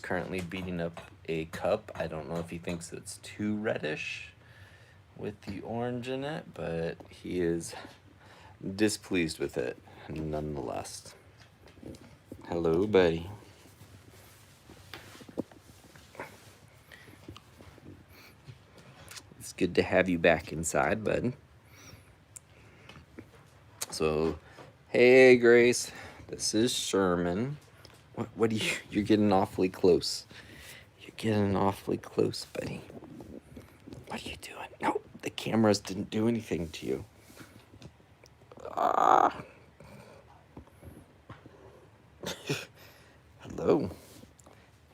Currently beating up a cup. I don't know if he thinks it's too reddish with the orange in it, but he is displeased with it nonetheless. Hello, buddy. It's good to have you back inside, bud. So, hey, Grace. This is Sherman. What do you? You're getting awfully close. You're getting awfully close, buddy. What are you doing? No, the cameras didn't do anything to you. Ah. Hello.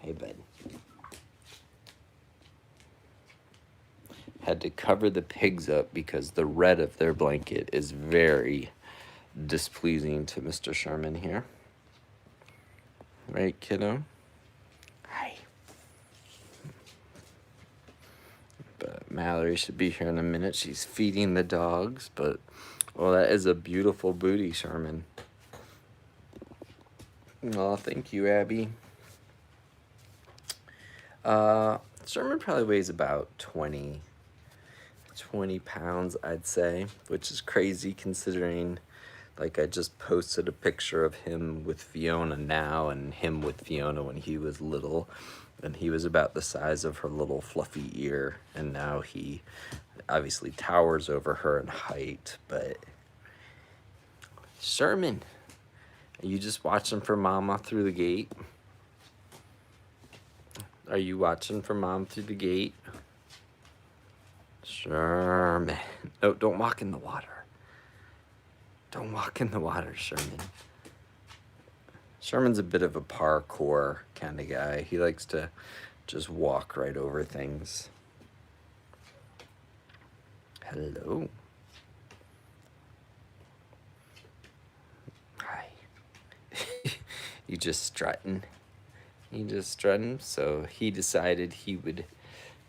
Hey, bud. Had to cover the pigs up because the red of their blanket is very displeasing to Mr. Sherman here. Right, kiddo? Hi. But Mallory should be here in a minute. She's feeding the dogs, but, well, that is a beautiful booty, Sherman. Oh, thank you, Abby. Sherman probably weighs about 20 pounds, I'd say, which is crazy considering, like, I just posted a picture of him with Fiona now and him with Fiona when he was little, and he was about the size of her little fluffy ear, and now he obviously towers over her in height. But Sherman, are you just watching for Mama through the gate? Are you watching for Mom through the gate? Sherman. No, don't walk in the water. Don't walk in the water, Sherman. Sherman's a bit of a parkour kind of guy. He likes to just walk right over things. Hello. Hi. You just strutting. You just strutting. So he decided he would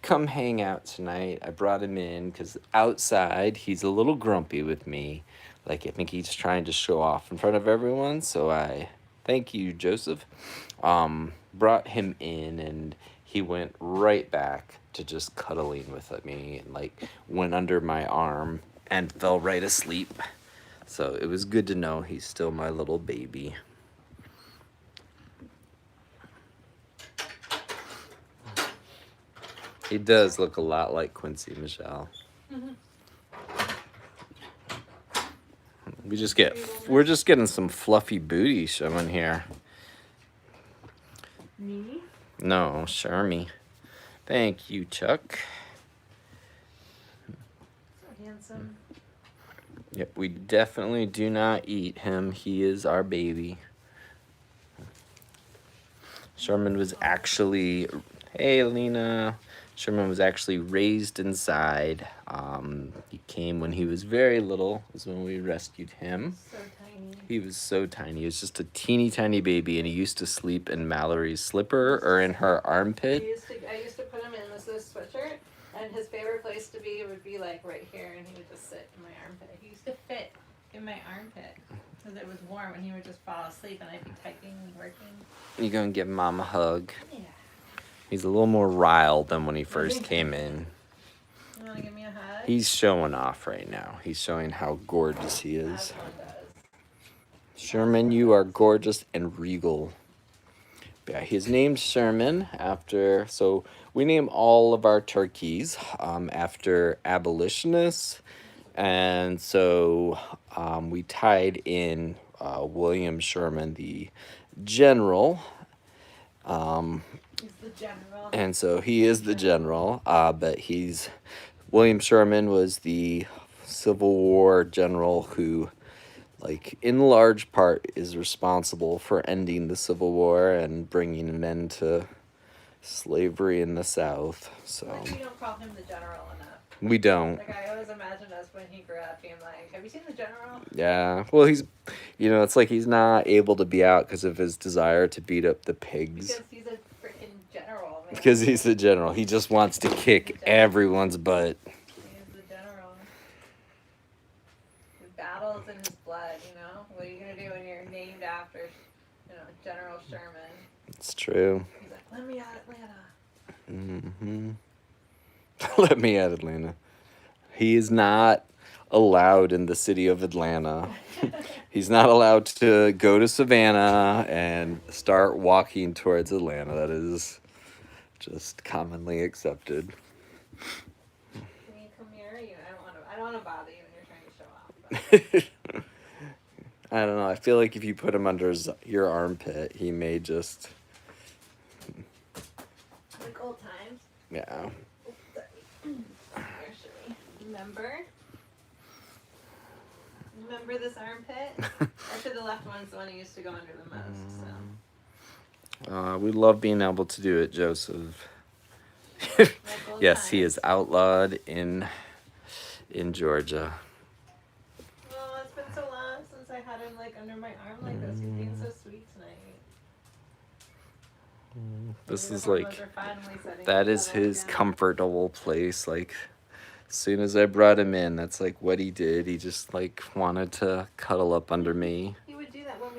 come hang out tonight. I brought him in because outside he's a little grumpy with me. Like, I think he's trying to show off in front of everyone. So I, thank you, Joseph, brought him in, and he went right back to just cuddling with me and, like, went under my arm and fell right asleep. So it was good to know he's still my little baby. He does look a lot like Quincy, Michelle. We're just getting some fluffy booty showing here. Me? No, Shermy. Thank you, Chuck. So handsome. Yep, we definitely do not eat him. He is our baby. Sherman was actually, hey, Lena. Sherman was actually raised inside. He came when he was very little, is when we rescued him. So tiny. He was so tiny. He was just a teeny tiny baby, and he used to sleep in Mallory's slipper or in her armpit. I used to put him in this sweatshirt, and his favorite place to be would be like right here, and he would just sit in my armpit. He used to fit in my armpit because it was warm, and he would just fall asleep, and I'd be typing and working. You gonna give Mom a hug? Yeah. He's a little more riled than when he first came in. You want to give me a hug? He's showing off right now. He's showing how gorgeous he is. As one does. Sherman, you are gorgeous and regal. Yeah, his name's Sherman after, so we name all of our turkeys after abolitionists. And so we tied in William Sherman, the general. He's the general. And so he is the general, but William Sherman was the Civil War general who, like, in large part is responsible for ending the Civil War and bringing an end to slavery in the South. So We don't call him the general enough. we don't. Like, I always imagined us when he grew up being like, have you seen the general? Yeah. Well, it's like he's not able to be out because of his desire to beat up the pigs. Because he's a freaking general, man. Because he's the general. He just wants to kick everyone's butt. He's the general. The battle's in his blood, you know? What are you going to do when you're named after, General Sherman? It's true. He's like, let me Let me at Atlanta. He is not allowed in the city of Atlanta. He's not allowed to go to Savannah and start walking towards Atlanta. That is just commonly accepted. Can you come here? I don't want to bother you when you're trying to show off. But... I don't know. I feel like if you put him under your armpit, he may just. Like old times. Yeah. Remember this armpit? Actually, the left one's the one he used to go under the most. So. We love being able to do it, Joseph. Yes, he is outlawed in Georgia. Oh, it's been so long since I had him like under my arm like this. He's being so sweet tonight. This is like, that is his comfortable place. Like, as soon as I brought him in, that's like what he did. He just like wanted to cuddle up under me. He would do that when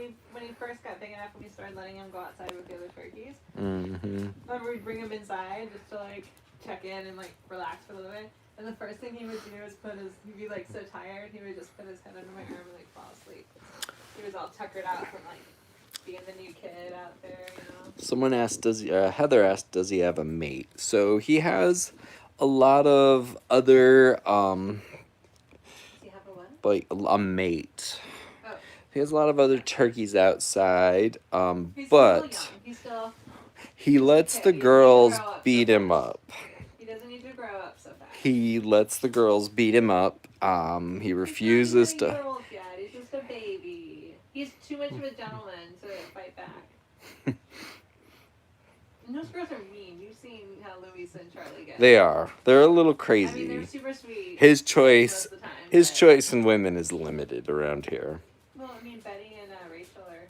he first got big enough, when we started letting him go outside with the other turkeys. Remember, we'd bring him inside just to like check in and like relax for a little bit. And the first thing he would do is he'd be like so tired, he would just put his head under my arm and like fall asleep. He was all tuckered out from like being the new kid out there, you know. Someone asked, Heather asked, does he have a mate? So he has a lot of other, Does he have a what? like a mate. Oh. He has a lot of other turkeys outside, He's but still young. He's still... he lets the girls beat him up. He doesn't need to grow up so fast. He lets the girls beat him up. He refuses to. He's not even a year old yet. He's just a baby. He's too much of a gentleman to fight back. And those girls are mean. You've seen how Louisa and Charlie get. They are. They're a little crazy. I mean, they're super sweet. His choice. Most of the time, His choice in women is limited around here. Well, I mean, Betty and Rachel are,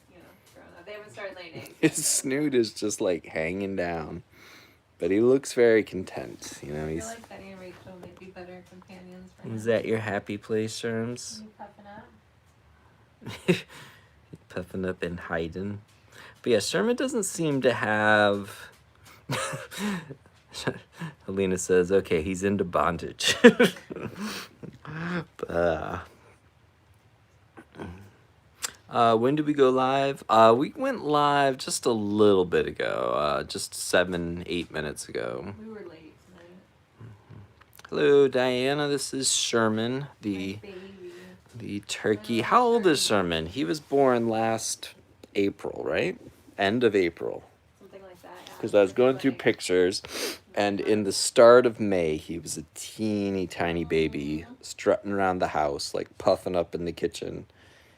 grown up. They haven't started laying eggs. His snoot is just like hanging down, but he looks very content. I feel like Betty and Rachel might be better companions for him. Is that your happy place, Sherms? You puffing up? Puffing up and hiding. But yeah, Sherman doesn't seem to have. Helena says, "Okay, he's into bondage." When did we go live? We went live just a little bit ago, just 7-8 minutes ago. We were late tonight. Hello, Diana. This is Sherman, the turkey. How old is Sherman? He was born last April, right? End of April. Something like that. Because I was going through pictures, and in the start of May, he was a teeny tiny baby strutting around the house, like puffing up in the kitchen.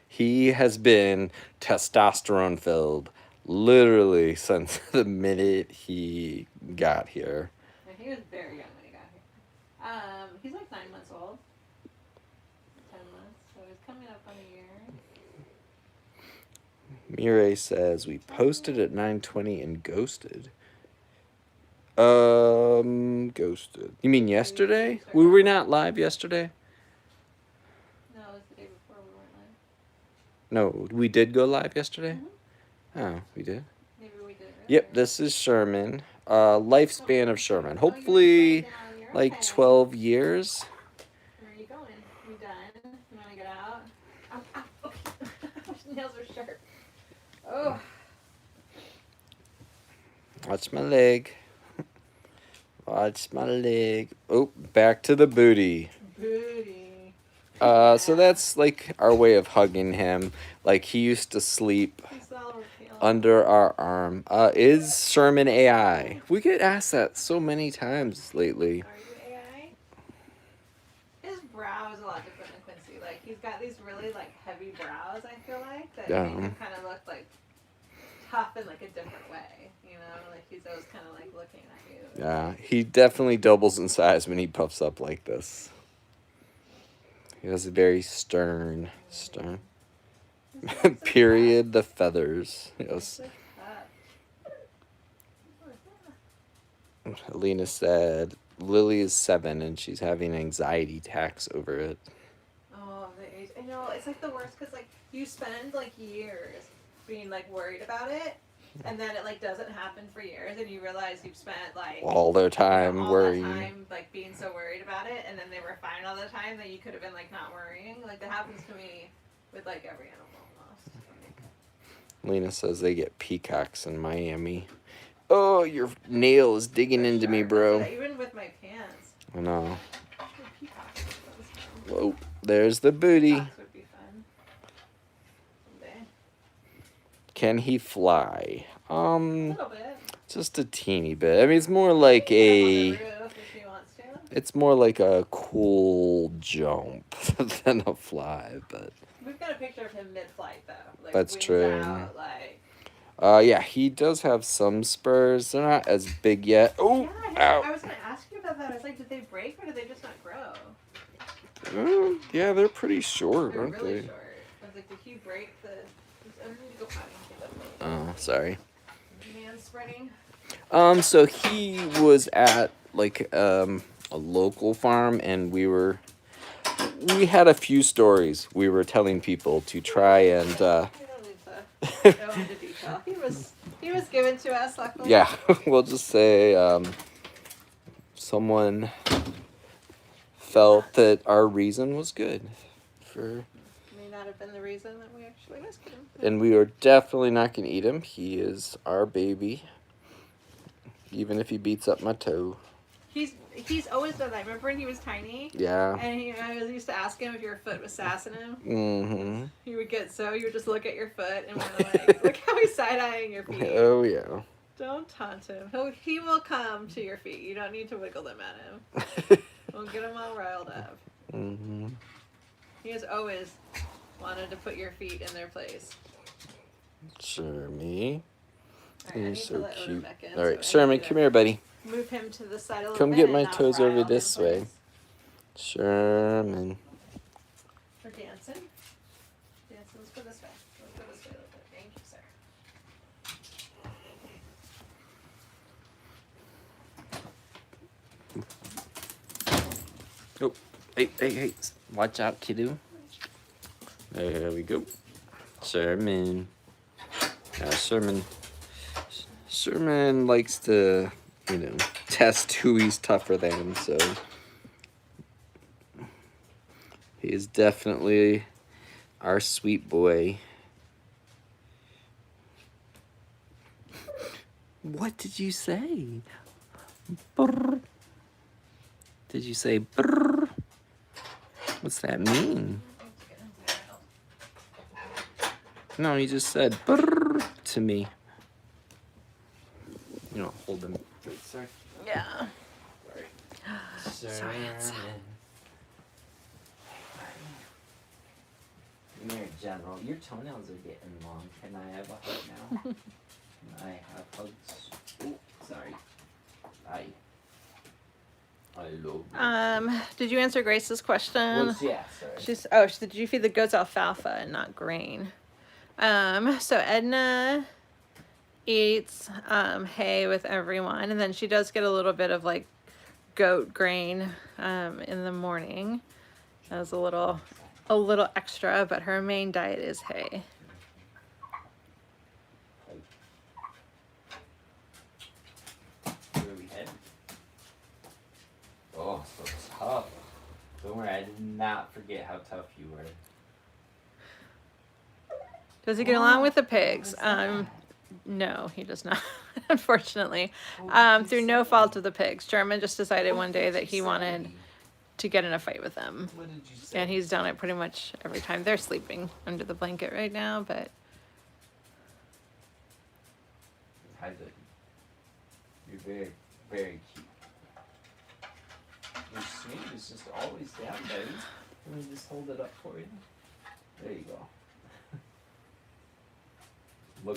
He has been testosterone filled literally since the minute he got here. Yeah, he was very young when he got here. He's like 9 months old. 10 months, so he's coming up on a year. Mireille says, we posted at 9:20 and ghosted. Ghosted. You mean yesterday? We were not live yesterday? No, it was the day before we weren't live. No, we did go live yesterday? Oh, we did? Maybe we did. Really? Yep, this is Sherman. Lifespan of Sherman. Hopefully, like 12 years. Where are you going? You done? You want to get out? Ow, ow, okay. His nails are sharp. Oh. Watch my leg. Watch my leg. Oh, back to the booty. Booty. So that's like our way of hugging him. Like he used to sleep under our arm. Is Sherman AI? We get asked that so many times lately. Are you AI? His brow is a lot different than Quincy. Like he's got these really like heavy brows. I feel like that make him kind of look like tough in like a different way. You know, like he's always kind of like looking at you. Yeah, he definitely doubles in size when he puffs up like this. He has a very stern. Period, the feathers. Yes. Alina said, Lily is 7 and she's having anxiety attacks over it. Oh, the age. I know, it's like the worst because like you spend like years being like worried about it and then it like doesn't happen for years, and you realize you've spent like All their time all worrying. that time like being so worried about it, and then they were fine all the time that you could have been like not worrying. Like that happens to me with like every animal almost. Lena says they get peacocks in Miami. Oh, your nail is digging into me, bro. Even with my pants. I know. Peacocks. Whoa, there's the booty. Peacocks would be fun. Someday. Can he fly? A little bit. Just a teeny bit. I mean, it's more like a. Roof if he wants to. It's more like a cool jump than a fly, but. We've got a picture of him mid-flight though. Like, That's wings true. Out, like. Yeah, he does have some spurs. They're not as big yet. Oh, yeah, I was gonna ask you about that. I was like, did they break or did they just not grow? Yeah, they're pretty short, They're aren't really they? short. I was like, did he break the? I need to go potty and get Oh, sorry. Man spreading. So he was at like a local farm, and we had a few stories we were telling people to try and. We don't need to go into detail. He was given to us, luckily. Yeah, we'll just say someone felt that our reason was good for. May not have been the reason that we actually rescued him. And we are definitely not gonna eat him. He is our baby. Even if he beats up my toe. He's always done that. Remember when he was tiny? Yeah. And I used to ask him if your foot was sassing him. Mm-hmm. You would just look at your foot and want to like, look how he's side-eyeing your feet. Oh, yeah. Don't taunt him. He will come to your feet. You don't need to wiggle them at him. Don't get him all riled up. Mm-hmm. He has always wanted to put your feet in their place. Shermy. You're so cute. In, all right, Sherman, come here, buddy. Move him to the side a little Come bit. get my toes over this way. Sherman. We're dancing. Let's go this way. Let's go this way a little bit. Thank you, sir. Oh, hey. Watch out, kiddo. There we go. Sherman. Now, Sherman likes to, test who he's tougher than, so he is definitely our sweet boy. What did you say? Brr. Did you say brr? What's that mean? No, you just said brr to me. You know, hold them. Sorry. Yeah. Sorry. Come here, General. Your toenails are getting long. Can I have a hug now? Can I have hugs? Oh, sorry. I love you. Did you answer Grace's question? Yeah, sorry. Did you feed the goats alfalfa and not grain? So Edna eats hay with everyone, and then she does get a little bit of like goat grain in the morning. That was a little extra, but her main diet is hay. Where are we heading? Oh, so tough. Don't worry, I did not forget how tough you were. Does he get along with the pigs? No, he does not, unfortunately. Through no fault of the pigs. Sherman just decided one day that he wanted to get in a fight with them. What did you say? And he's done it pretty much every time. They're sleeping under the blanket right now, but... Hi, Daddy. You're very, very cute. Your snoot is just always down, buddy. Let me just hold it up for you. There you go.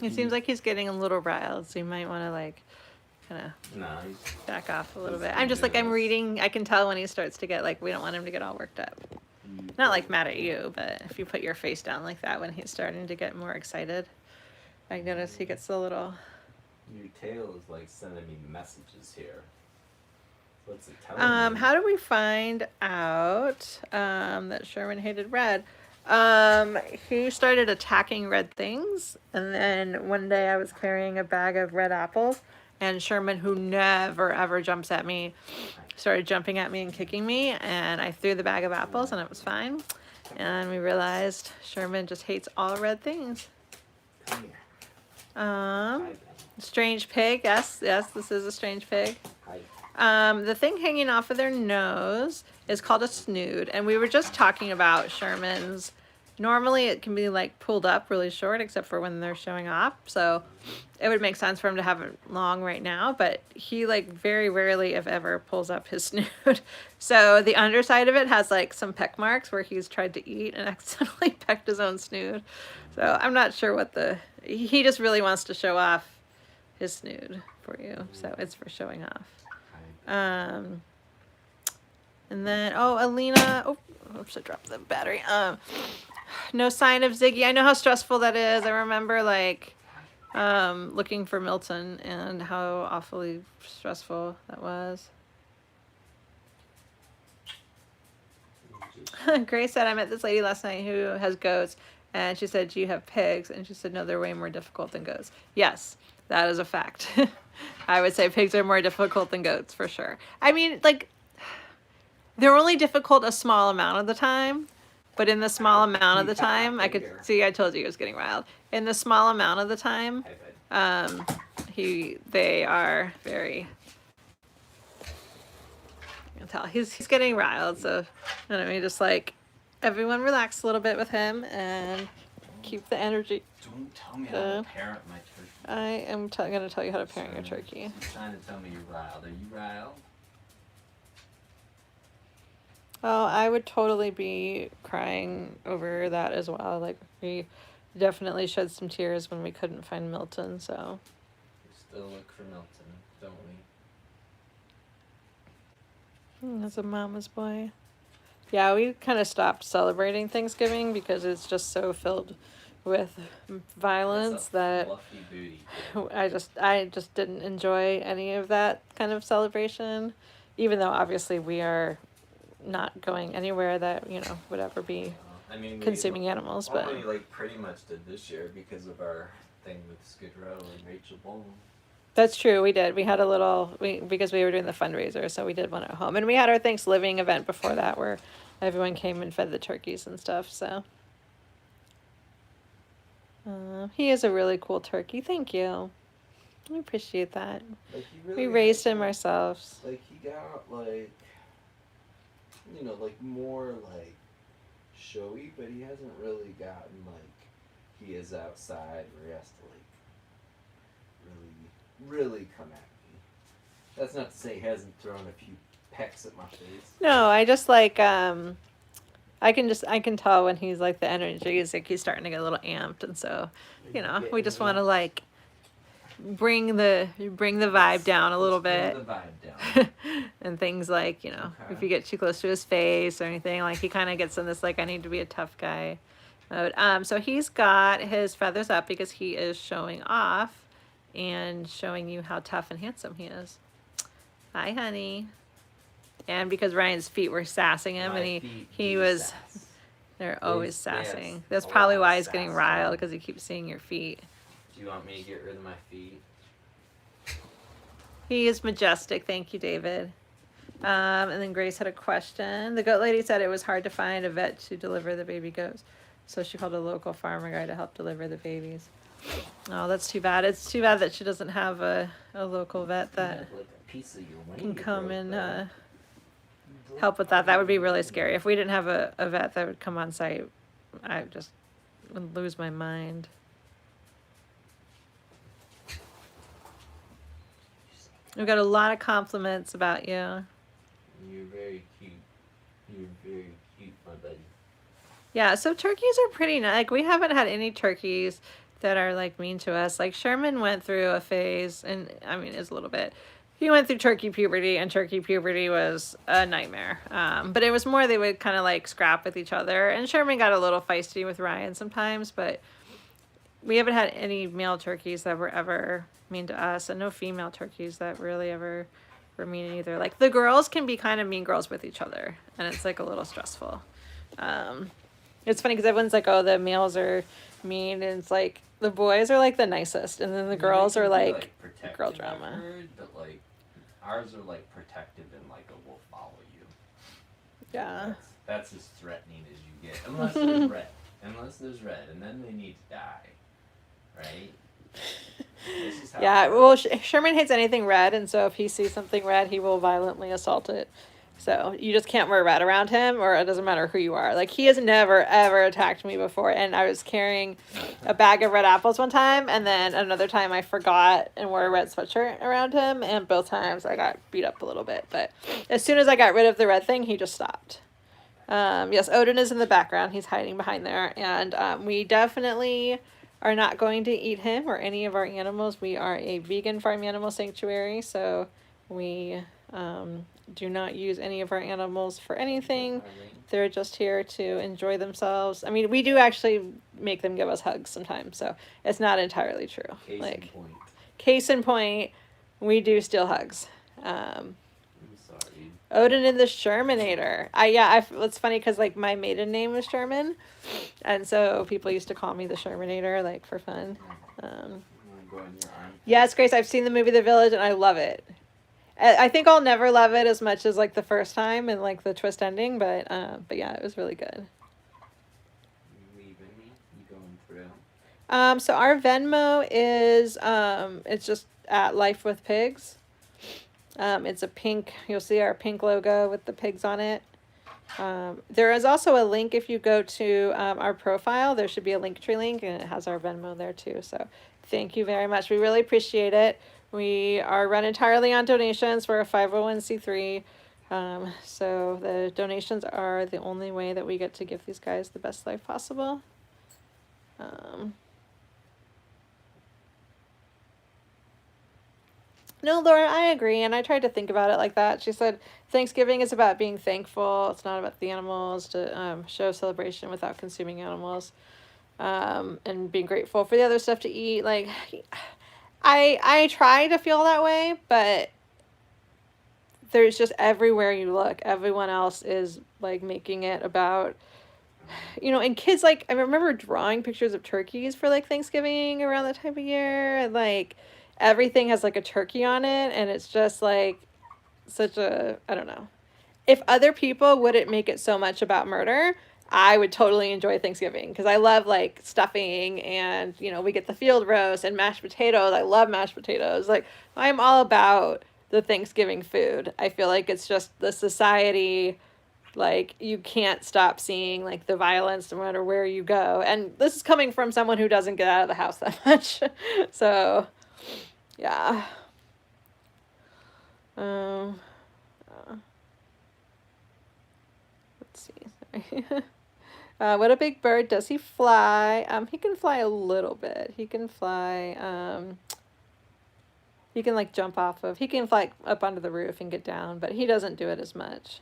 It seems like he's getting a little riled, so you might want to like kind of he's back off a little bit. I'm just like, I'm reading. I can tell when he starts to get like, we don't want him to get all worked up. Not like mad at you, but if you put your face down like that when he's starting to get more excited, I notice he gets a little... Your tail is like sending me messages here. What's it telling me? How do we find out that Sherman hated red? He started attacking red things, and then one day I was carrying a bag of red apples, and Sherman, who never ever jumps at me, started jumping at me and kicking me, and I threw the bag of apples, and it was fine. And we realized Sherman just hates all red things. Come here. Um, strange pig. Yes, this is a strange pig. Hi. The thing hanging off of their nose is called a snood, and we were just talking about Sherman's. Normally, it can be like pulled up really short, except for when they're showing off. So, it would make sense for him to have it long right now. But he like very rarely, if ever, pulls up his snood. So the underside of it has like some peck marks where he's tried to eat and accidentally pecked his own snood. So I'm not sure what he just really wants to show off his snood for you. So it's for showing off. And then, Alina, oops, I dropped the battery. No sign of Ziggy. I know how stressful that is. I remember like, looking for Milton and how awfully stressful that was. Grace said, I met this lady last night who has goats, and she said, do you have pigs? And she said, no, they're way more difficult than goats. Yes, that is a fact. I would say pigs are more difficult than goats for sure. I mean, like, they're only difficult a small amount of the time, but in the small amount of the time, I told you he was getting riled. In the small amount of the time, they are very, you can tell he's getting riled. So, let me just like, everyone relax a little bit with him and keep the energy. Don't tell me how to parent my turkey. I am going to tell you how to parent your turkey. You're trying to tell me you're riled. Are you riled? Oh, I would totally be crying over that as well. Like, we definitely shed some tears when we couldn't find Milton, so. We still look for Milton, don't we? That's a mama's boy. Yeah, we kind of stopped celebrating Thanksgiving because it's just so filled with violence that I just didn't enjoy any of that kind of celebration, even though obviously we are not going anywhere that would ever be consuming animals. But only like pretty much did this year because of our thing with Skid Row and Rachel Bone. That's true. We did. We had a little because we were doing the fundraiser, so we did one at home, and we had our Thanksgiving event before that where everyone came and fed the turkeys and stuff. So he is a really cool turkey. Thank you. I appreciate that. Like we raised him ourselves. Like he got like like more like showy, but he hasn't really gotten like he is outside where he has to like really come at me. That's not to say he hasn't thrown a few pecks at my face. No, I just like I can tell when he's like the energy is like he's starting to get a little amped, and so we just want to like bring the vibe down a little bit. Bring the vibe down. And things like if you get too close to his face or anything, like he kind of gets in this like I need to be a tough guy mode. So he's got his feathers up because he is showing off and showing you how tough and handsome he is. Hi, honey. And because Ryan's feet were sassing him, and he was, they're always sassing. That's probably why he's getting riled, because he keeps seeing your feet. Do you want me to get rid of my feet? He is majestic. Thank you, David. And then Grace had a question. The goat lady said it was hard to find a vet to deliver the baby goats, so she called a local farmer guy to help deliver the babies. Oh, that's too bad. It's too bad that she doesn't have a local vet that can come and help with that. That would be really scary. If we didn't have a vet that would come on site, I just would lose my mind. We've got a lot of compliments about you. You're very cute. You're very cute, my buddy. Yeah, so turkeys are pretty nice. Like, we haven't had any turkeys that are like mean to us. Like, Sherman went through a phase, and I mean it's a little bit, he went through turkey puberty, and turkey puberty was a nightmare. But it was more they would kind of like scrap with each other, and Sherman got a little feisty with Ryan sometimes, but we haven't had any male turkeys that were ever mean to us, and no female turkeys that really ever were mean either. Like, the girls can be kind of mean girls with each other, and it's like a little stressful. It's funny because everyone's like, "Oh, the males are mean," and it's like the boys are like the nicest, and then the girls are like girl drama. I've heard, but like ours are like protective and like a will follow you. Yeah. That's as threatening as you get, unless there's red. Unless there's red, and then they need to die, right? This is how Yeah, well, Sherman hates anything red, and so if he sees something red, he will violently assault it. So you just can't wear red around him, or it doesn't matter who you are. Like, he has never, ever attacked me before, and I was carrying a bag of red apples one time, and then another time I forgot and wore a red sweatshirt around him, and both times I got beat up a little bit. But as soon as I got rid of the red thing, he just stopped. Yes, Odin is in the background. He's hiding behind there, and we definitely are not going to eat him or any of our animals. We are a vegan farm animal sanctuary, so we do not use any of our animals for anything. They're just here to enjoy themselves. I mean, we do actually make them give us hugs sometimes, so it's not entirely true. Case in point, we do steal hugs. I'm sorry. Odin in the Shermanator. It's funny because like my maiden name was Sherman, and so people used to call me the Shermanator, like, for fun. Yes, Grace, I've seen the movie The Village, and I love it. I think I'll never love it as much as like the first time and like the twist ending, but yeah, it was really good. So our Venmo is it's just at Life with Pigs. It's a pink, you'll see our pink logo with the pigs on it. There is also a link if you go to our profile. There should be a Linktree link, and it has our Venmo there too. So thank you very much. We really appreciate it. We are run entirely on donations. We're a 501c3. So the donations are the only way that we get to give these guys the best life possible. No, Laura, I agree, and I tried to think about it like that. She said Thanksgiving is about being thankful. It's not about the animals, to show celebration without consuming animals, and being grateful for the other stuff to eat. Like, I try to feel that way, but there's just everywhere you look, everyone else is like making it about, and kids, like, I remember drawing pictures of turkeys for like Thanksgiving around that time of year, and like everything has like a turkey on it, and it's just like such a, I don't know. If other people wouldn't make it so much about murder, I would totally enjoy Thanksgiving because I love like stuffing, and we get the field roast and mashed potatoes. I love mashed potatoes. Like, I'm all about the Thanksgiving food. I feel like it's just the society, like, you can't stop seeing like the violence no matter where you go. And this is coming from someone who doesn't get out of the house that much. So yeah. Let's see. Sorry. What a big bird. Does he fly? He can fly a little bit. He can fly. He can like jump off of. He can fly up onto the roof and get down, but he doesn't do it as much.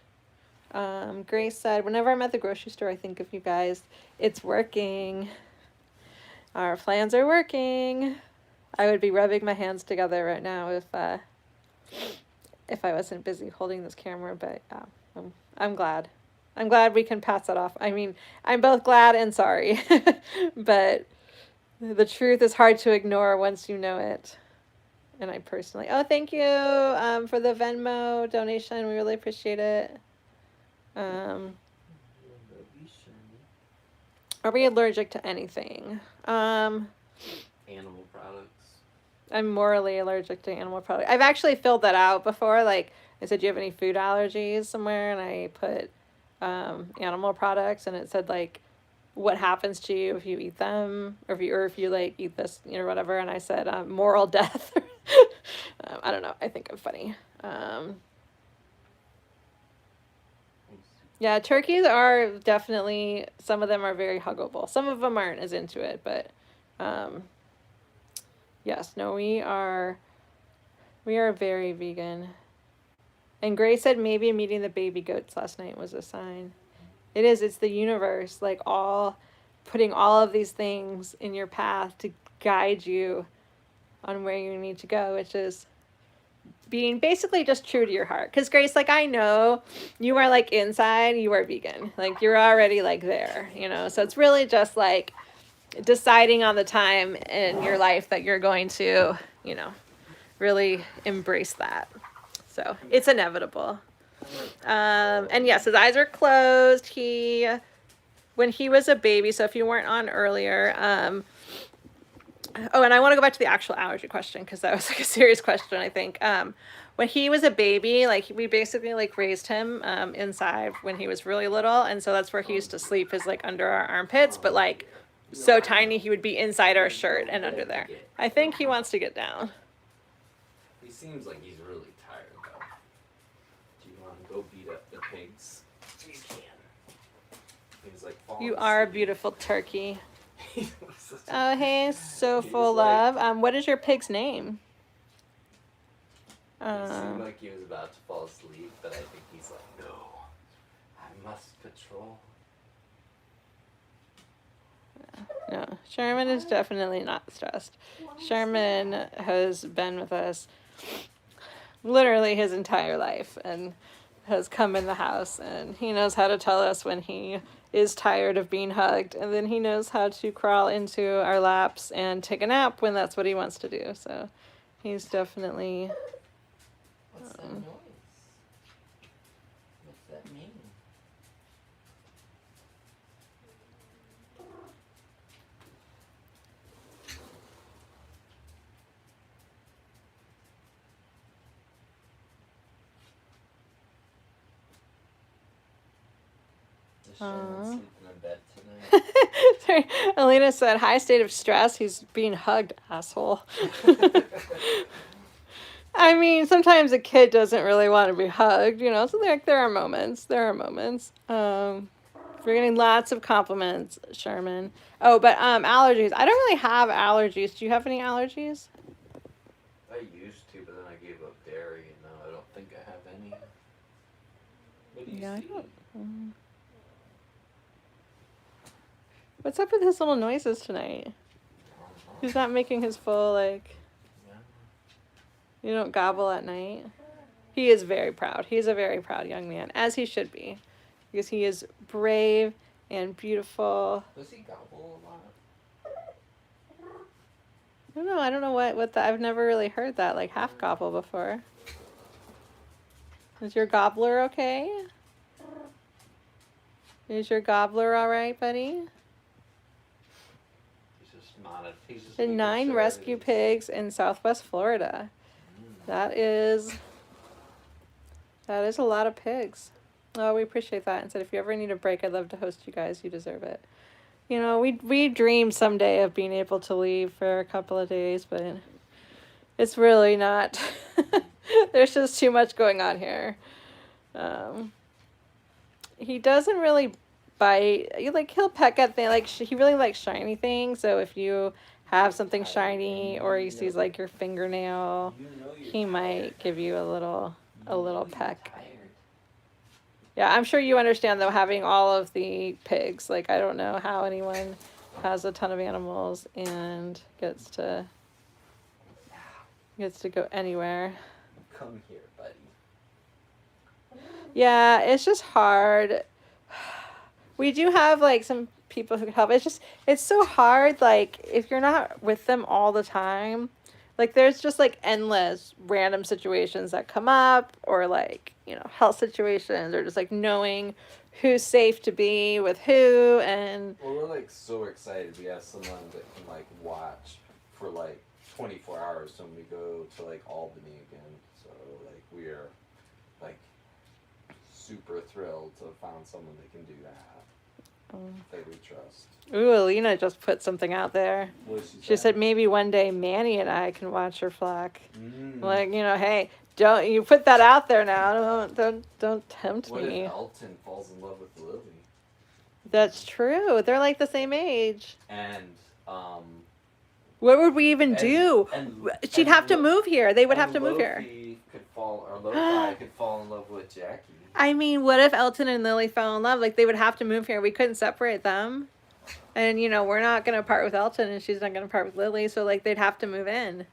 Grace said, whenever I'm at the grocery store, I think of you guys. It's working. Our plans are working. I would be rubbing my hands together right now if I wasn't busy holding this camera, but I'm glad. I'm glad we can pass that off. I mean, I'm both glad and sorry, but the truth is hard to ignore once you know it. And I personally, thank you for the Venmo donation. We really appreciate it. Are we allergic to anything? Animal products. I'm morally allergic to animal products. I've actually filled that out before. Like, I said, do you have any food allergies somewhere? And I put animal products, and it said like what happens to you if you eat them, or if you like eat this, whatever. And I said moral death. I don't know. I think I'm funny. Yeah, turkeys are definitely, some of them are very huggable. Some of them aren't as into it, but yes, no, we are very vegan. And Grace said maybe meeting the baby goats last night was a sign. It is. It's the universe, like, putting all of these things in your path to guide you on where you need to go, which is being basically just true to your heart. Because Grace, like, I know you are like inside, you are vegan. Like, you're already like there, you know. So it's really just like deciding on the time in your life that you're going to, you know, really embrace that. So it's inevitable. And yes, his eyes are closed. When he was a baby, so if you weren't on earlier, oh, and I want to go back to the actual allergy question because that was like a serious question, I think. When he was a baby, like we basically like raised him inside when he was really little, and so that's where he used to sleep, is like under our armpits, but like so tiny he would be inside our shirt and under there. I think he wants to get down. He seems like he's really tired though. Do you want to go beat up the pigs? You can. He's like falling You are a asleep. beautiful turkey. Oh, hey, so full love. What is your pig's name? It seemed like he was about to fall asleep, but I think he's like, no, I must patrol. No, Sherman is definitely not stressed. Sherman has been with us literally his entire life and has come in the house, and he knows how to tell us when he is tired of being hugged, and then he knows how to crawl into our laps and take a nap when that's what he wants to do. So he's definitely... What's that noise? What's that mean? Is Sherman sleeping in bed tonight? Sorry, Alina said, high state of stress. He's being hugged, asshole. I mean, sometimes a kid doesn't really want to be hugged, you know, so there are moments. We're getting lots of compliments, Sherman. Oh, but allergies. I don't really have allergies. Do you have any allergies? I used to, but then I gave up dairy, and now I don't think I have any. What do you see? I don't. What's up with his little noises tonight? He's not making his full, like... You don't gobble at night? He is very proud. He's a very proud young man, as he should be. Because he is brave and beautiful. Does he gobble a lot? I don't know what I've never really heard that, like, half gobble before. Is your gobbler okay? Is your gobbler alright, buddy? He's just not he's just The 9 rescue pigs in Southwest Florida. That is a lot of pigs. Oh, we appreciate that. And said, if you ever need a break, I'd love to host you guys. You deserve it. You know, we dream someday of being able to leave for a couple of days, but it's really not. There's just too much going on here. He doesn't really bite. He'll peck at things. Like, he really likes shiny things. So if you have something shiny or he sees like your fingernail, he might give you a little peck. Yeah, I'm sure you understand though, having all of the pigs. Like, I don't know how anyone has a ton of animals and gets to go anywhere. Come here, buddy. Yeah, it's just hard. We do have like some people who can help. It's so hard, like, if you're not with them all the time, like, there's just like endless random situations that come up, or like, you know, health situations, or just like knowing who's safe to be with who. And well, we're like so excited we have someone that can like watch for like 24 hours when we go to like Albany again, so like we are like super thrilled to find someone that can do that. That we trust. Ooh, Alina just put something out there. What did She said maybe one day Manny and I can watch her flock. Like, you know, hey, don't you put that out there now. Don't tempt what me. What if Elton falls in love with Lily? That's true. They're like the same age. And what would we even do? She'd have to move here. They would have to move here. Loki could fall in love with Jackie. I mean, what if Elton and Lily fell in love? Like, they would have to move here. We couldn't separate them. And, you know, we're not going to part with Elton, and she's not going to part with Lily. So, like, they'd have to move in.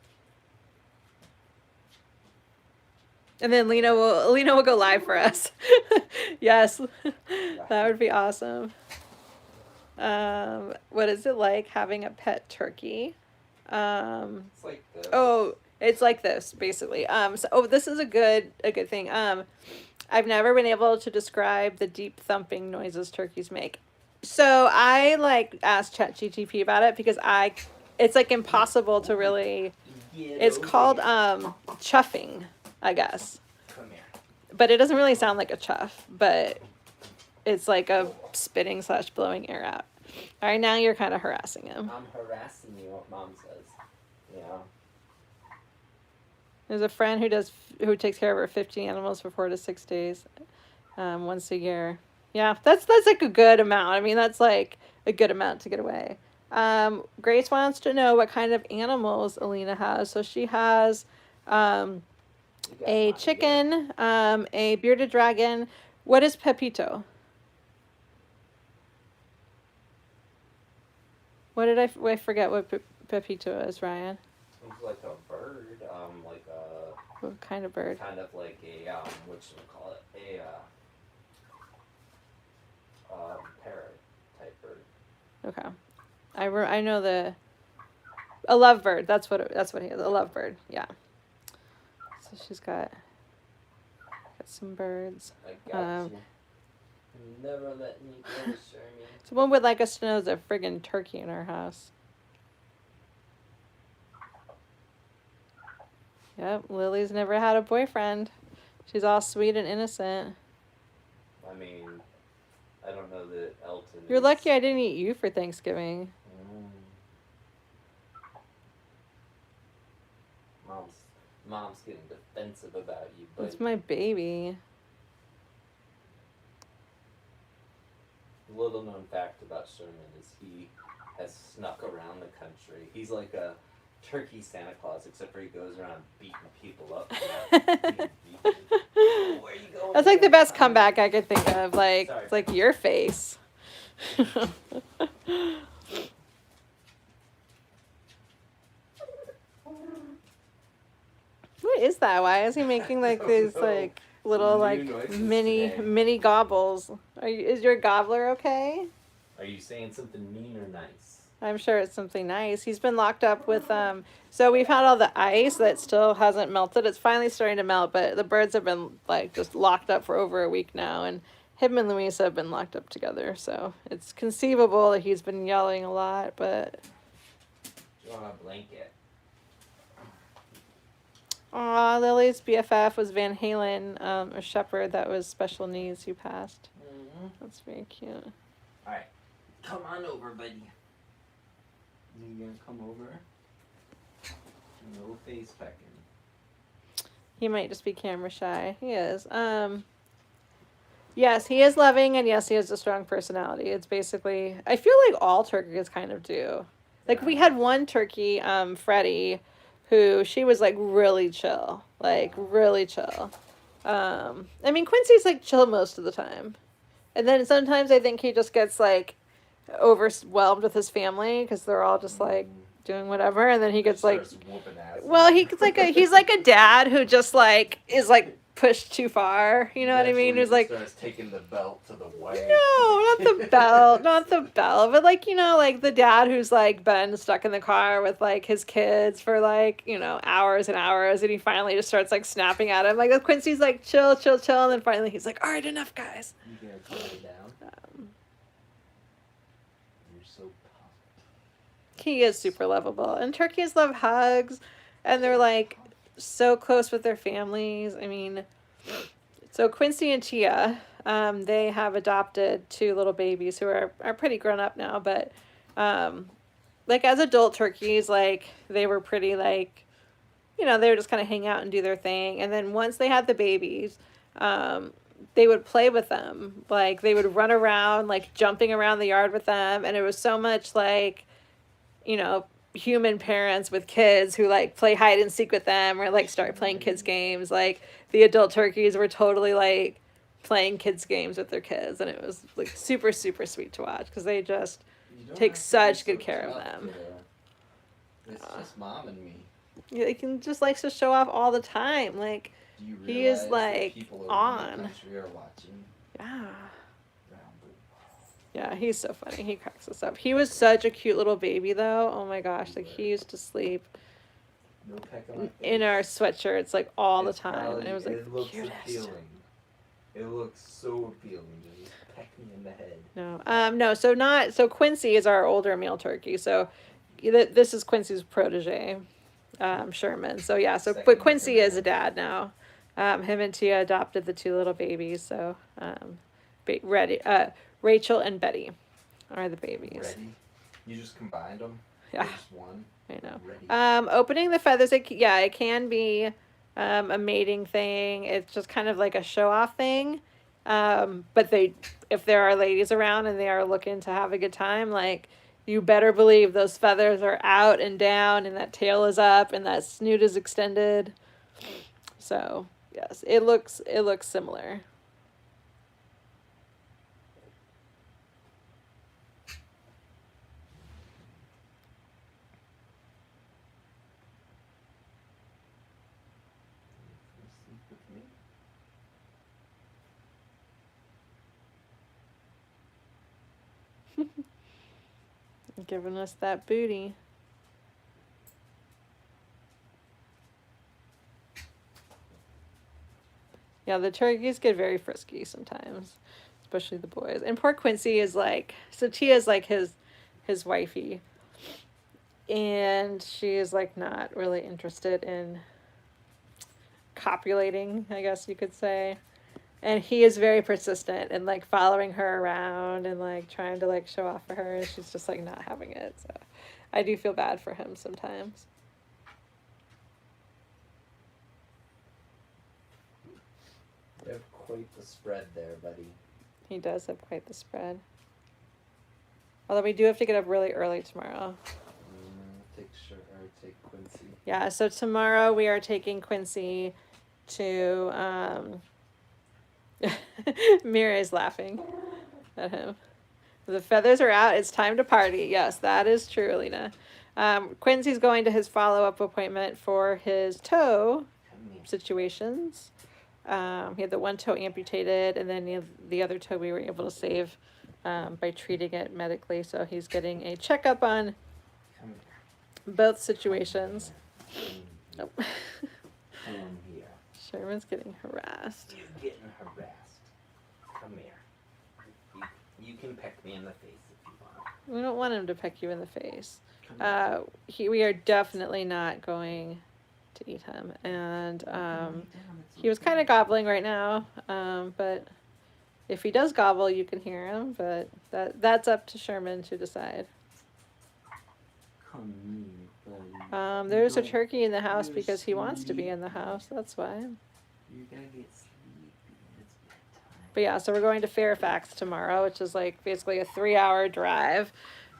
And then Lena will go live for us. Yes, that would be awesome. What is it like having a pet turkey? It's like this. Oh, it's like this basically. This is a good thing. I've never been able to describe the deep thumping noises turkeys make. So I like asked ChatGTP about it because it's like impossible to really. It's called chuffing, I guess. Come here. But it doesn't really sound like a chuff, but it's like a spitting / blowing air out. All right, now you're kind of harassing him. I'm harassing you, what Mom says. Yeah. There's a friend who takes care of her 15 animals for 4 to 6 days, once a year. Yeah, that's like a good amount. I mean, that's like a good amount to get away. Grace wants to know what kind of animals Alina has. So she has a chicken, a bearded dragon. What is Pepito? What did I forget what Pepito is, Ryan? It's like a bird, like a... What kind of bird? Kind of like a, what should we call it? Parrot type bird. Okay. I know a lovebird. That's what he is. A lovebird. Yeah. So she's got some birds. I got you. Never let me go, Sherman. Someone would like us to know there's a friggin' turkey in our house. Yep, Lily's never had a boyfriend. She's all sweet and innocent. I mean, I don't know that Elton You're is... lucky I didn't eat you for Thanksgiving. Mom's getting defensive about you, but... It's my baby. Little known fact about Sherman is he has snuck around the country. He's like a turkey Santa Claus, except for he goes around beating people up. Where are you going? That's like the best comeback I could think of. Like, Sorry. it's like your face. What is that? Why is he making like these like little like mini gobbles? Is your gobbler okay? Are you saying something mean or nice? I'm sure it's something nice. He's been locked up with so we've had all the ice that still hasn't melted. It's finally starting to melt, but the birds have been like just locked up for over a week now, and him and Louisa have been locked up together. So it's conceivable that he's been yelling a lot, but Do you want a blanket? aw, Lily's BFF was Van Halen, a shepherd that was special needs who passed. Mm-hmm. That's very cute. Alright. Come on over, buddy. You gonna come over? No face pecking. He might just be camera shy. He is. Yes, he is loving, and yes, he has a strong personality. It's basically, I feel like all turkeys kind of do. Like, we had one turkey, Freddie, who she was like really chill. Like, really chill. I mean, Quincy's like chill most of the time. And then sometimes I think he just gets like overwhelmed with his family because they're all just like doing whatever, and then he gets like, well, he's like a dad who just like is like pushed too far. You know what I mean? Who's like starts taking the belt to the wife. No, not the belt, not the belt, but like, you know, like the dad who's like been stuck in the car with like his kids for like, you know, hours and hours, and he finally just starts like snapping at him. Like Quincy's like chill, chill, chill, and then finally he's like, all right, enough, guys. You gotta calm it down. You're so pumped. He is super lovable, and turkeys love hugs, and they're like so close with their families. I mean, so Quincy and Tia, they have adopted 2 little babies who are pretty grown up now, but like as adult turkeys, like they were pretty like, you know, they would just kind of hang out and do their thing. And then once they had the babies, they would play with them. Like they would run around, like jumping around the yard with them. And it was so much like, you know, human parents with kids who like play hide and seek with them or like start playing kids games. Like the adult turkeys were totally like playing kids games with their kids, and it was like super super sweet to watch because they just take such good care of them. It's just Mom and me. They can just likes to show off all the time. Like Do you He is, realize like, that people around on. the country are watching? Yeah. Around the Yeah, he's so funny. He cracks us up. He was such a cute little baby, though. Oh my gosh, like he used to sleep No peck on my face. in our sweatshirts like all the It's time. probably- And it was like it looks cutest. appealing. It looks so appealing to just peck me in the head. No. So Quincy is our older male turkey. So this is Quincy's protege, Sherman. So yeah. So Second but in Quincy is a command. dad now. Him and Tia adopted the two little babies. So Rachel and Betty are the babies. Ready? You just combined them? Yeah. Or just one? I know. Ready. Opening the feathers, it can be a mating thing. It's just kind of like a show off thing. But if there are ladies around and they are looking to have a good time, like you better believe those feathers are out and down, and that tail is up, and that snoot is extended. So yes, it looks similar. Sleep with me? Giving us that booty. Yeah, the turkeys get very frisky sometimes, especially the boys. And poor Quincy is like, so Tia's like his wifey, and she is like not really interested in copulating, I guess you could say. And he is very persistent and like following her around and like trying to like show off for her, and she's just like not having it. So I do feel bad for him sometimes. You have quite the spread there, buddy. He does have quite the spread. Although we do have to get up really early tomorrow. Take Quincy. Yeah, so tomorrow we are taking Quincy to Mirai's laughing at him. The feathers are out. It's time to party. Yes, that is true, Alina. Quincy's going to his follow-up appointment for his toe situations. He had the one toe amputated, and then the other toe we were able to save by treating it medically. So he's getting a checkup on both situations. Oh. Come here. Sherman's getting harassed. You're getting harassed. Come here. You can peck me in the face if you want. We don't want him to peck you in the face. We are definitely not going to eat him. And he was kind of gobbling right now. But if he does gobble, you can hear him. But that's up to Sherman to decide. Come here, buddy. There's a turkey in the house because he wants to be in the house. That's why. You gotta get sleepy. It's bedtime. But yeah, so we're going to Fairfax tomorrow, which is like basically a 3-hour drive,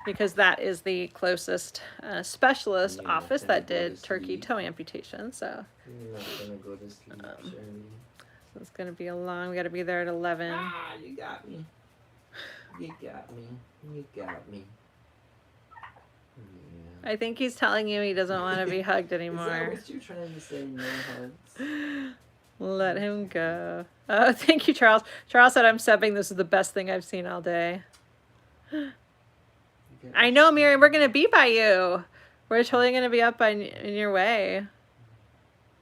because that is the closest specialist office that did turkey toe amputation. So You're not gonna go to sleep, Sherman. it's gonna be a long. We got to be there at 11. Ah, you got me. You got me. You got me. Yeah. I think he's telling you he doesn't want to be hugged Is that anymore. what you're trying to say? No hugs. Let him go. Oh, thank you, Charles. Charles said I'm subbing. This is the best thing I've seen all day. I know, Miriam. We're gonna be by you. We're totally gonna be up in your way.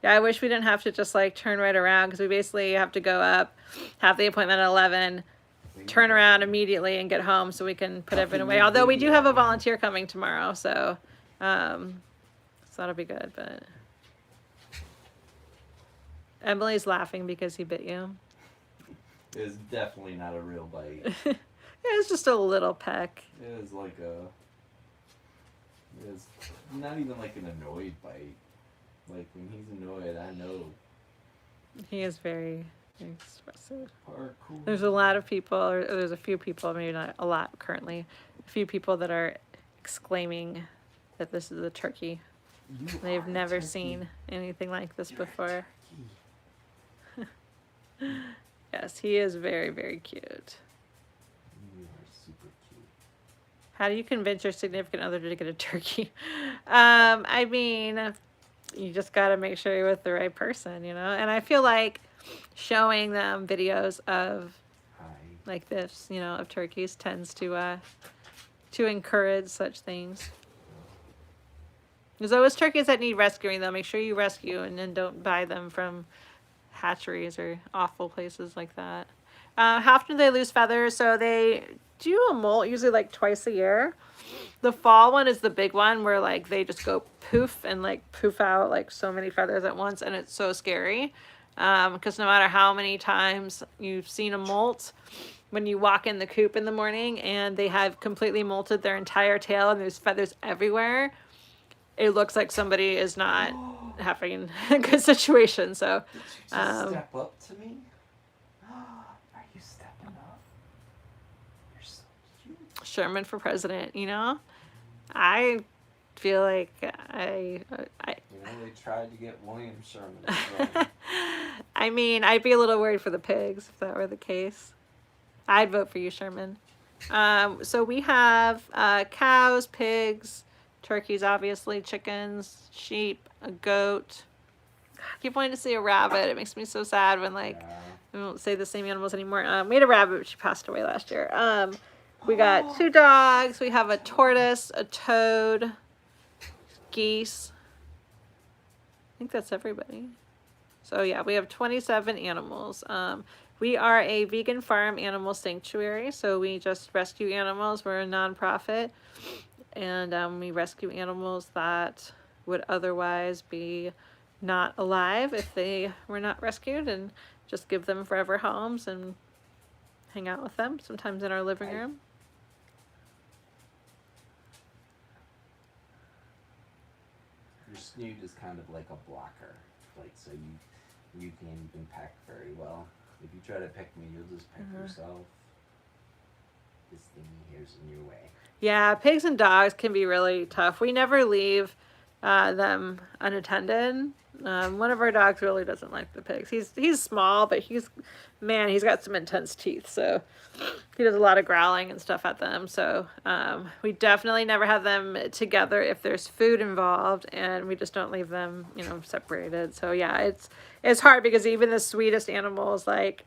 Yeah, I wish we didn't have to just like turn right around, because we basically have to go up, have the appointment at 11, turn around immediately and get home so we can put everything away. Although we do have a volunteer coming tomorrow, so that'll be good. But Emily's laughing because he bit you. It's definitely not a real bite. It was just a little peck. It was like it was not even like an annoyed bite. Like when he's annoyed, I know. He is very expressive. Parkour. There's a lot of people, or there's a few people, maybe not a lot currently, a few people that are exclaiming that this is a turkey. They've never seen anything like this before. Yes, he is very, very cute. You are super cute. How do you convince your significant other to get a turkey? I mean, you just got to make sure you're with the right person, you know? And I feel like showing them videos of Hi. like this, you know, of turkeys tends to encourage such things. There's always turkeys that need rescuing, though. Make sure you rescue and then don't buy them from hatcheries or awful places like that. How often do they lose feathers? So they do a molt usually like twice a year. The fall one is the big one where like they just go poof and like poof out like so many feathers at once, and it's so scary. Because no matter how many times you've seen a molt, when you walk in the coop in the morning and they have completely molted their entire tail and there's feathers everywhere, it looks like somebody is not having a good situation. So, Did you just step up to me? Are you stepping up? You're so cute. Sherman for president, you know? I feel like You know, they tried to get William Sherman as well. I mean, I'd be a little worried for the pigs if that were the case. I'd vote for you, Sherman. So we have cows, pigs, turkeys, obviously, chickens, sheep, a goat. I keep wanting to see a rabbit. It makes me so sad when like Yeah. we don't say the same animals anymore. We had a rabbit, but she passed away last year. We got 2 dogs. We have a tortoise, a toad, geese. I think that's everybody. So yeah, we have 27 animals. We are a vegan farm animal sanctuary, so we just rescue animals. We're a nonprofit, and we rescue animals that would otherwise be not alive if they were not rescued, and just give them forever homes and hang out with them, sometimes in our living room. Your snoot is kind of like a blocker, like so you can't even peck very well. If you try to peck me, you'll just peck yourself. This thingy here's in your way. Yeah, pigs and dogs can be really tough. We never leave them unattended. One of our dogs really doesn't like the pigs. He's small, but he's got some intense teeth, so he does a lot of growling and stuff at them. So we definitely never have them together if there's food involved, and we just don't leave them, you know, separated. So yeah, it's hard because even the sweetest animals, like,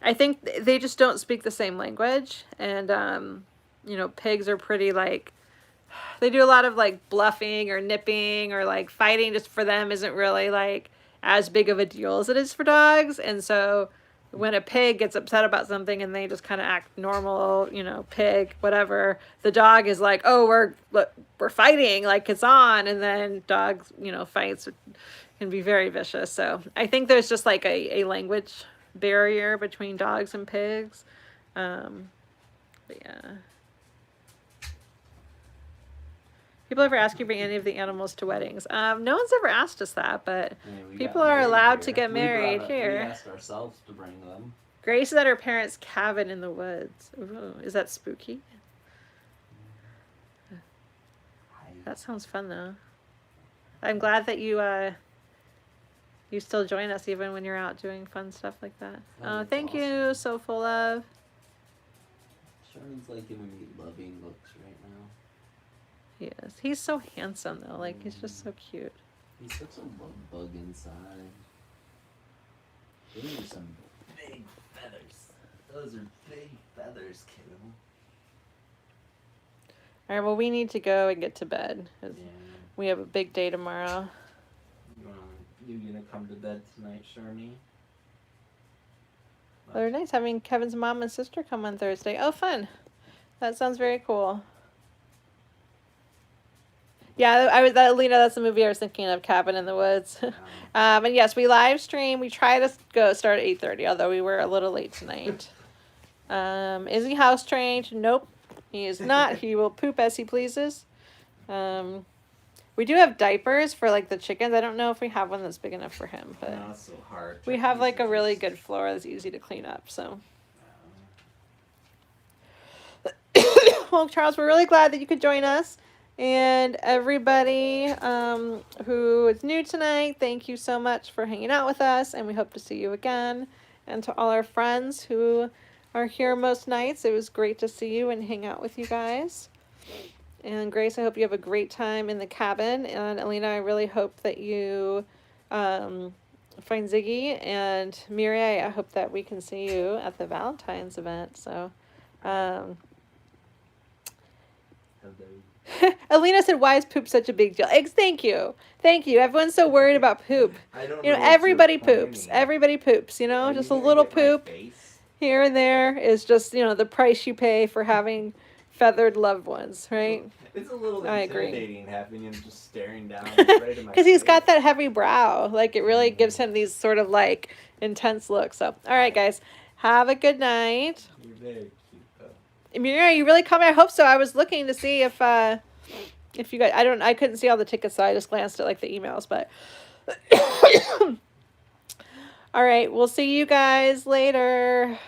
I think they just don't speak the same language, and you know, pigs are pretty like, they do a lot of like bluffing or nipping or like fighting. Just for them isn't really like as big of a deal as it is for dogs. And so when a pig gets upset about something and they just kind of act normal, you know, pig, whatever, the dog is like, oh, we're fighting, like it's on. And then dogs, you know, fights can be very vicious. So I think there's just like a language barrier between dogs and pigs. But yeah. People ever ask you to bring any of the animals to weddings? No one's ever asked us that, but people are allowed to get married here. We asked ourselves to bring them. Grace is at her parents' cabin in the woods. Ooh, is that spooky? That sounds fun, though. I'm glad that you still join us even when you're out doing fun stuff like that. Oh, thank you, so full of. Sherman's like giving me loving looks right now. Yes, he's so handsome though. Like he's just so cute. He's such a love bug inside. Those are some big feathers. Those are big feathers, kiddo. All right, well, we need to go and get to bed. 'Cause Yeah. we have a big day tomorrow. You gonna come to bed tonight, Shermy? Very nice having Kevin's mom and sister come on Thursday. Oh, fun. That sounds very cool. Yeah, Lena, that's the movie I was thinking of, Cabin in the Woods. And yes, we live stream. We try to start at 8:30, although we were a little late tonight. Is he house trained? Nope, he is not. He will poop as he pleases. We do have diapers for like the chickens. I don't know if we have one that's big enough for him, but No, it's so hard. we have like a really good floor that's easy to clean up. So, well, Charles, we're really glad that you could join us. And everybody who is new tonight, thank you so much for hanging out with us, and we hope to see you again. And to all our friends who are here most nights, it was great to see you and hang out with you guys. And Grace, I hope you have a great time in the cabin. And Alina, I really hope that you find Ziggy. And Mirai, I hope that we can see you at the Valentine's event. So, Alina said, "Why is poop such a big deal?" Thank you, thank you. Everyone's so worried about poop. I don't You know, what you're everybody poops. pointing at. Everybody poops. You know, Are just you a gonna little get my poop face? here and there is just, you know, the price you pay for having feathered loved ones, right? It's a little I agree. intimidating having him just staring down right in my Because he's got face. that heavy brow. Like, it really gives him these sort of, like, intense looks. So, all right, guys. Have a good night. You're very cute though. Mira, you really coming? I hope so. I was looking to see if you guys, I couldn't see all the tickets, so I just glanced at, like, the emails, but. All right, we'll see you guys later.